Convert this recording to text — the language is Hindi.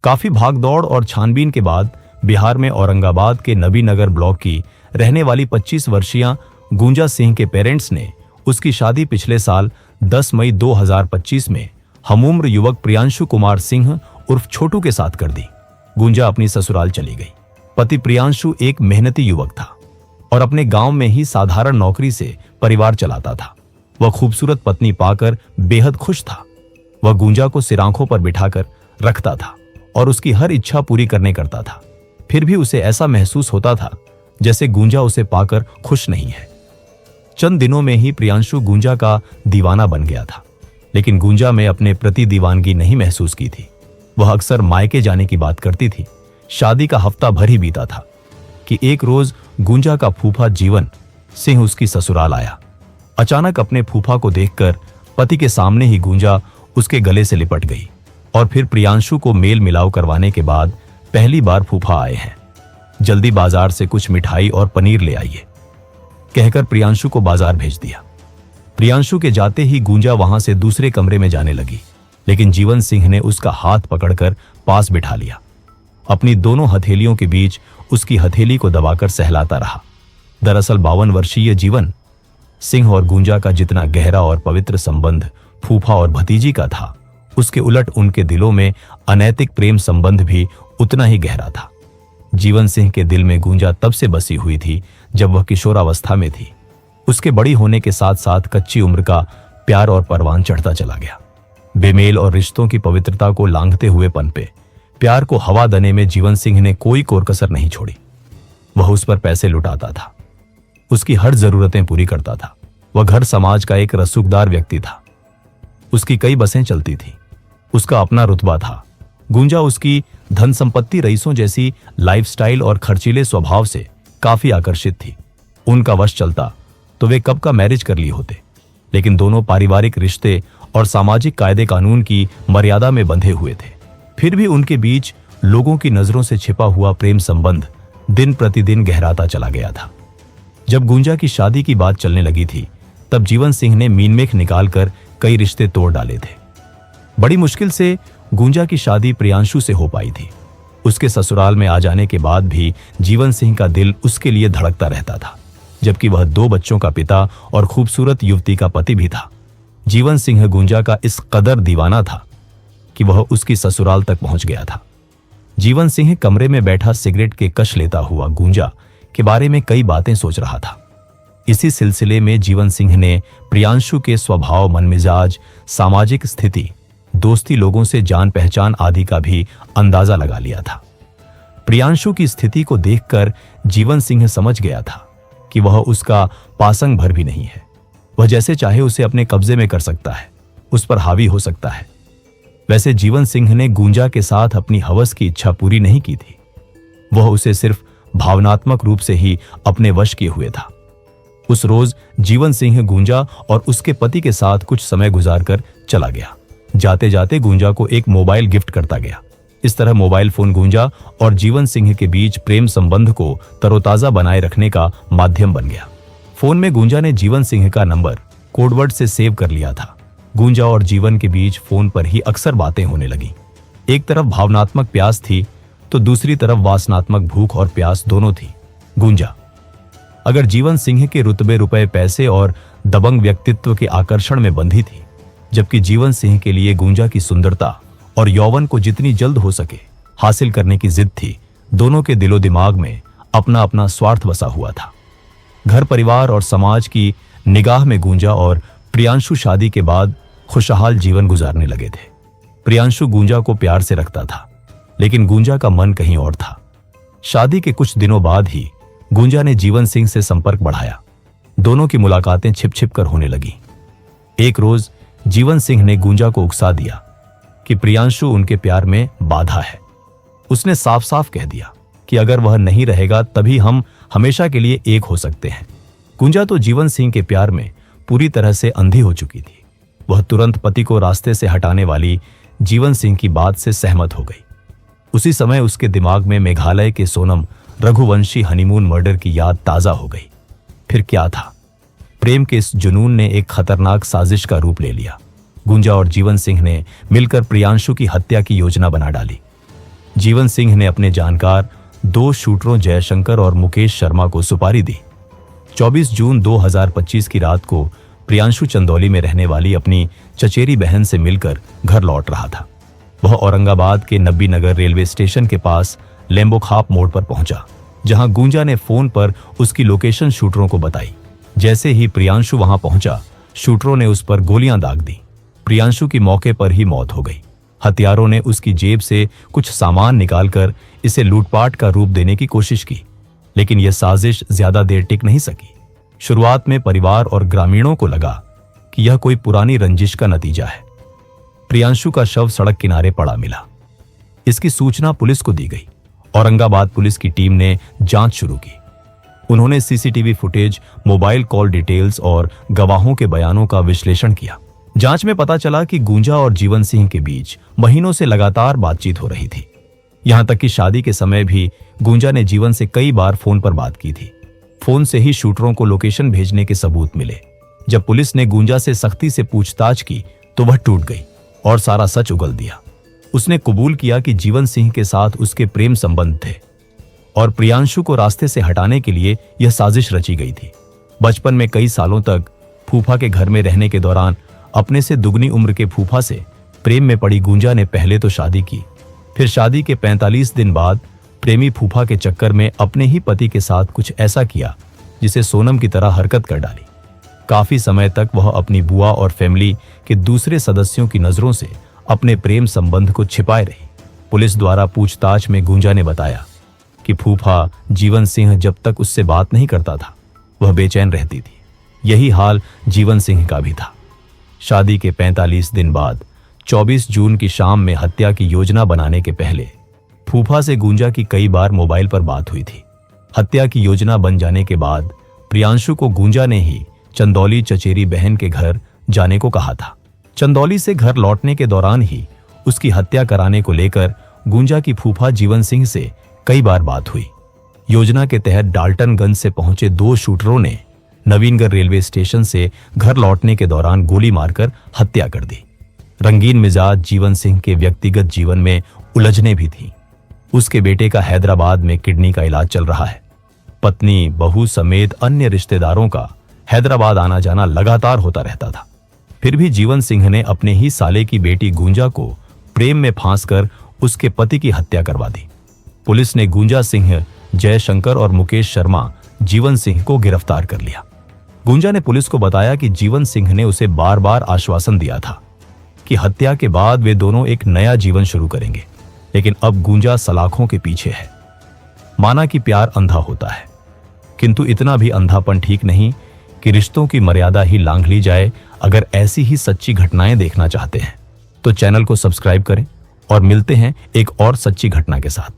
काफी भागदौड़ और छानबीन के बाद बिहार में औरंगाबाद के नबीनगर ब्लॉक की रहने वाली 25 वर्षीय गुंजा सिंह के पेरेंट्स ने उसकी शादी पिछले साल 10 मई 2025 में हमउम्र युवक प्रियांशु कुमार सिंह उर्फ छोटू के साथ कर दी। गुंजा अपनी ससुराल चली गई। पति प्रियांशु एक मेहनती युवक था और अपने गांव में ही साधारण नौकरी से परिवार चलाता था। वह खूबसूरत पत्नी पाकर बेहद खुश था। वह गुंजा को सिर आंखों पर बिठाकर रखता था और उसकी हर इच्छा पूरी करने करता था। फिर भी उसे ऐसा महसूस होता था जैसे गुंजा उसे पाकर खुश नहीं है। चंद दिनों में ही प्रियांशु गुंजा का दीवाना बन गया था, लेकिन गुंजा में अपने प्रति दीवानगी नहीं महसूस की थी। वह अक्सर मायके जाने की बात करती थी। शादी का हफ्ता भर ही बीता था कि एक रोज गुंजा का फूफा जीवन सिंह उसकी ससुराल आया। अचानक अपने फूफा को देखकर पति के सामने ही गुंजा उसके गले से लिपट गई और फिर प्रियांशु को मेल मिलाव करवाने के बाद पहली बार फूफा आए हैं, जल्दी बाजार से कुछ मिठाई और पनीर ले आइए कहकर प्रियांशु को बाजार भेज दिया। प्रियांशु के जाते ही गुंजा वहां से दूसरे कमरे में जाने लगी, लेकिन जीवन सिंह ने उसका हाथ पकड़कर पास बिठा लिया। अपनी दोनों हथेलियों के बीच उसकी हथेली को दबाकर सहलाता रहा। दरअसल 52 वर्षीय जीवन सिंह और गुंजा का जितना गहरा और पवित्र संबंध फूफा और भतीजी का था, उसके उलट उनके दिलों में अनैतिक प्रेम संबंध भी उतना ही गहरा था। जीवन सिंह के दिल में गुंजा तब से बसी हुई थी जब वह किशोरावस्था में थी। उसके बड़ी होने के साथ साथ कच्ची उम्र का प्यार और परवान चढ़ता चला गया। बेमेल और रिश्तों की पवित्रता को लांघते हुए पनपे प्यार को हवा देने में जीवन सिंह ने कोई कोरकसर नहीं छोड़ी। वह उस पर पैसे लुटाता था, उसकी हर जरूरतें पूरी करता था। वह घर समाज का एक रसूखदार व्यक्ति था। उसकी कई बसें चलती थी, उसका अपना रुतबा था। गुंजा उसकी धन संपत्ति, रईसों जैसी लाइफस्टाइल और खर्चीले स्वभाव से काफी आकर्षित थी। उनका वश चलता तो वे कब का मैरिज कर लिए होते, लेकिन दोनों पारिवारिक रिश्ते और सामाजिक कायदे कानून की मर्यादा में बंधे हुए थे। फिर भी उनके बीच लोगों की नजरों से छिपा हुआ प्रेम संबंध दिन प्रतिदिन गहराता चला गया था। जब गुंजा की शादी की बात चलने लगी थी, तब जीवन सिंह ने मीनमेख निकालकर कई रिश्ते तोड़ डाले थे। बड़ी मुश्किल से गुंजा की शादी प्रियांशु से हो पाई थी। उसके ससुराल में आ जाने के बाद भी जीवन सिंह का दिल उसके लिए धड़कता रहता था, जबकि वह 2 बच्चों का पिता और खूबसूरत युवती का पति भी था। जीवन सिंह गुंजा का इस कदर दीवाना था कि वह उसकी ससुराल तक पहुंच गया था। जीवन सिंह कमरे में बैठा सिगरेट के कश लेता हुआ गुंजा के बारे में कई बातें सोच रहा था। इसी सिलसिले में जीवन सिंह ने प्रियांशु के स्वभाव, मनमिजाज, सामाजिक स्थिति, दोस्ती, लोगों से जान पहचान आदि का भी अंदाजा लगा लिया था। प्रियांशु की स्थिति को देखकर जीवन सिंह समझ गया था कि वह उसका पासंग भर भी नहीं है। वह जैसे चाहे उसे अपने कब्जे में कर सकता है, उस पर हावी हो सकता है। वैसे जीवन सिंह ने गुंजा के साथ अपनी हवस की इच्छा पूरी नहीं की थी। वह उसे सिर्फ भावनात्मक रूप से ही अपने वश किए हुए था। उस रोज जीवन सिंह गुंजा और उसके पति के साथ कुछ समय गुजारकर चला गया। जाते जाते गुंजा को एक मोबाइल गिफ्ट करता गया। इस तरह मोबाइल फोन गुंजा और जीवन सिंह के बीच प्रेम संबंध को तरोताजा बनाए रखने का माध्यम बन गया। फोन में गुंजा ने जीवन सिंह का नंबर कोडवर्ड से सेव कर लिया था। गुंजा और जीवन के बीच फोन पर ही अक्सर बातें होने लगी। एक तरफ भावनात्मक प्यास थी तो दूसरी तरफ वासनात्मक भूख और प्यास दोनों थी। गुंजा अगर जीवन सिंह के रुतबे, रुपए, पैसे और दबंग व्यक्तित्व के आकर्षण में बंधी थी, जबकि जीवन सिंह के लिए गुंजा की सुंदरता और यौवन को जितनी जल्द हो सके हासिल करने की जिद थी। दोनों के दिलो दिमाग में अपना अपना स्वार्थ बसा हुआ था। घर परिवार और समाज की निगाह में गुंजा और प्रियांशु शादी के बाद खुशहाल जीवन गुजारने लगे थे। प्रियांशु गुंजा को प्यार से रखता था, लेकिन गुंजा का मन कहीं और था। शादी के कुछ दिनों बाद ही गुंजा ने जीवन सिंह से संपर्क बढ़ाया। दोनों की मुलाकातें छिप छिप कर होने लगी। एक रोज जीवन सिंह ने गुंजा को उकसा दिया कि प्रियांशु उनके प्यार में बाधा है। उसने साफ साफ कह दिया कि अगर वह नहीं रहेगा तभी हम हमेशा के लिए एक हो सकते हैं। गुंजा तो जीवन सिंह के प्यार में पूरी तरह से अंधी हो चुकी थी। वह तुरंत पति को रास्ते से हटाने वाली जीवन सिंह की बात से सहमत हो गई। उसी समय उसके दिमाग में मेघालय के सोनम रघुवंशी हनीमून मर्डर की याद ताजा हो गई। फिर क्या था? प्रेम के इस जुनून ने एक खतरनाक साजिश का रूप ले लिया। गुंजा और जीवन सिंह ने मिलकर प्रियांशु की हत्या की योजना बना डाली। जीवन सिंह ने अपने जानकार 2 शूटरों जयशंकर और मुकेश शर्मा को सुपारी दी। 24 जून 2025 की रात को प्रियांशु चंदौली में रहने वाली अपनी चचेरी बहन से मिलकर घर लौट रहा था। वह औरंगाबाद के नबी नगर रेलवे स्टेशन के पास लेम्बो खाप मोड़ पर पहुंचा, जहां गुंजा ने फोन पर उसकी लोकेशन शूटरों को बताई। जैसे ही प्रियांशु वहां पहुंचा, शूटरों ने उस पर गोलियां दाग दी। प्रियांशु की मौके पर ही मौत हो गई। हत्यारों ने उसकी जेब से कुछ सामान निकालकर इसे लूटपाट का रूप देने की कोशिश की, लेकिन यह साजिश ज्यादा देर टिक नहीं सकी। शुरुआत में परिवार और ग्रामीणों को लगा कि यह कोई पुरानी रंजिश का नतीजा है। प्रियांशु का शव सड़क किनारे पड़ा मिला। इसकी सूचना पुलिस को दी गई। औरंगाबाद पुलिस की टीम ने जांच शुरू की। उन्होंने CCTV footage, mobile call details और गवाहों के बयानों का विश्लेषण किया। जांच में पता चला कि गुंजा और जीवन सिंह के बीच महीनों से लगातार बातचीत हो रही थी। यहां तक कि शादी के समय भी गुंजा ने जीवन से कई बार फोन पर बात की थी। फोन से ही शूटरों को लोकेशन भेजने के सबूत मिले। जब पुलिस ने गुंजा से सख्ती से पूछताछ की तो वह टूट गई और सारा सच उगल दिया। उसने कबूल किया कि जीवन सिंह के साथ उसके प्रेम संबंध थे और प्रियांशु को रास्ते से हटाने के लिए यह साजिश रची गई थी। बचपन में कई सालों तक फूफा के घर में रहने के दौरान अपने से दुगनी उम्र के फूफा से प्रेम में पड़ी गुंजा ने पहले तो शादी की, फिर शादी के 45 दिन बाद प्रेमी फूफा के चक्कर में अपने ही पति के साथ कुछ ऐसा किया जिसे सोनम की तरह हरकत कर डाली। काफी समय तक वह अपनी बुआ और फैमिली के दूसरे सदस्यों की नजरों से अपने प्रेम संबंध को छिपाए रही। पुलिस द्वारा पूछताछ में गुंजा ने बताया कि फूफा जीवन सिंह जब तक उससे बात नहीं करता था, वह बेचैन रहती थी। यही हाल जीवन सिंह का भी था। शादी के 45 दिन बाद 24 जून की शाम में हत्या की योजना बनाने के पहले फूफा से गुंजा की कई बार मोबाइल पर बात हुई थी। हत्या की योजना बन जाने के बाद प्रियांशु को गुंजा ने ही चंदौली चचेरी बहन के घर जाने को कहा था। चंदौली से घर लौटने के दौरान ही उसकी हत्या कराने को लेकर गुंजा की फूफा जीवन सिंह से कई बार बात हुई। योजना के तहत डाल्टनगंज से पहुंचे 2 शूटरों ने नवीनगढ़ रेलवे स्टेशन से घर लौटने के दौरान गोली मारकर हत्या कर दी। रंगीन मिजाज जीवन सिंह के व्यक्तिगत जीवन में उलझने भी थी। उसके बेटे का हैदराबाद में किडनी का इलाज चल रहा है। पत्नी, बहू समेत अन्य रिश्तेदारों का हैदराबाद आना जाना लगातार होता रहता था। फिर भी जीवन सिंह ने अपने ही साले की बेटी गुंजा को प्रेम में फांसकर उसके पति की हत्या करवा दी। पुलिस ने गुंजा सिंह, जयशंकर और मुकेश शर्मा जीवन सिंह को गिरफ्तार कर लिया। गुंजा ने पुलिस को बताया कि जीवन सिंह ने उसे बार बार आश्वासन दिया था कि हत्या के बाद वे दोनों एक नया जीवन शुरू करेंगे, लेकिन अब गुंजा सलाखों के पीछे है। माना कि प्यार अंधा होता है, किंतु इतना भी अंधापन ठीक नहीं कि रिश्तों की मर्यादा ही लांघ ली जाए। अगर ऐसी ही सच्ची घटनाएं देखना चाहते हैं तो चैनल को सब्सक्राइब करें और मिलते हैं एक और सच्ची घटना के साथ।